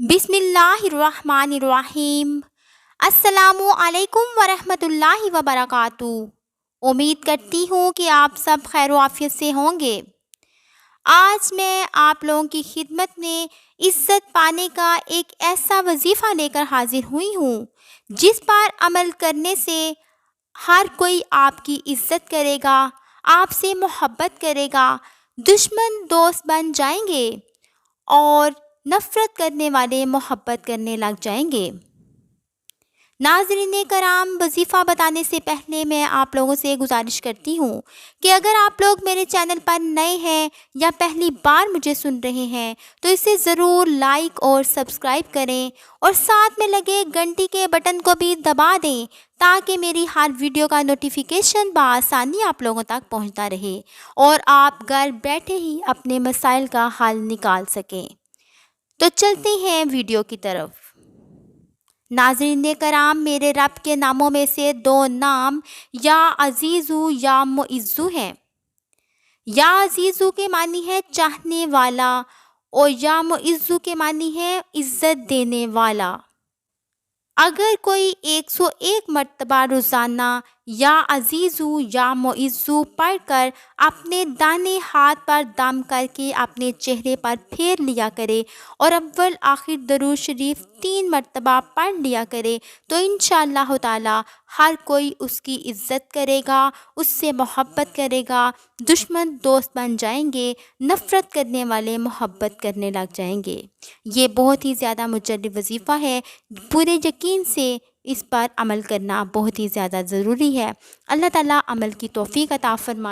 बिस्मिल्लाहिर्रहमानिर्रहीम। अस्सलामु अलैकुम वरहमतुल्लाहि वबरकातुहू। उम्मीद करती हूँ कि आप सब खैर आफियत से होंगे। आज मैं आप लोगों की खिदमत में इज़्ज़त पाने का एक ऐसा वजीफ़ा लेकर हाजिर हुई हूँ जिस पर अमल करने से हर कोई आपकी इज़्ज़त करेगा, आपसे मोहब्बत करेगा, दुश्मन दोस्त बन जाएंगे और नफ़रत करने वाले मोहब्बत करने लग जाएंगे। नाज़रीन कराम, वजीफ़ा बताने से पहले मैं आप लोगों से गुजारिश करती हूँ कि अगर आप लोग मेरे चैनल पर नए हैं या पहली बार मुझे सुन रहे हैं तो इसे ज़रूर लाइक और सब्सक्राइब करें और साथ में लगे घंटी के बटन को भी दबा दें ताकि मेरी हर वीडियो का नोटिफिकेशन बआसानी आप लोगों तक पहुँचता रहे और आप घर बैठे ही अपने मसाइल का हल निकाल सकें। तो चलते हैं वीडियो की तरफ। नाज़रीन कराम, मेरे रब के नामों में से दो नाम या अज़ीज़ू या मुइज़्ज़ू हैं। या अज़ीज़ू के मानी है चाहने वाला और या मुइज़्ज़ू के मानी है इज़्ज़त देने वाला। अगर कोई 101 मरतबा रोज़ाना या अज़ीज़ू या मुइज़्ज़ू पढ़ कर अपने दाहिने हाथ पर दम करके अपने चेहरे पर फेर लिया करे और अव्वल आखिर दरूद शरीफ 3 मरतबा पढ़ लिया करे तो इंशाअल्लाह ताला हर कोई उसकी इज़्ज़त करेगा, उससे मोहब्बत करेगा, दुश्मन दोस्त बन जाएंगे, नफ़रत करने वाले मोहब्बत करने लग जाएंगे। ये बहुत ही ज़्यादा मुजर्रब वजीफ़ा है। पूरे यकीन से इस पर अमल करना बहुत ही ज़्यादा ज़रूरी है। अल्लाह ताला अमल की तौफ़ीक़ अता फ़रमाए।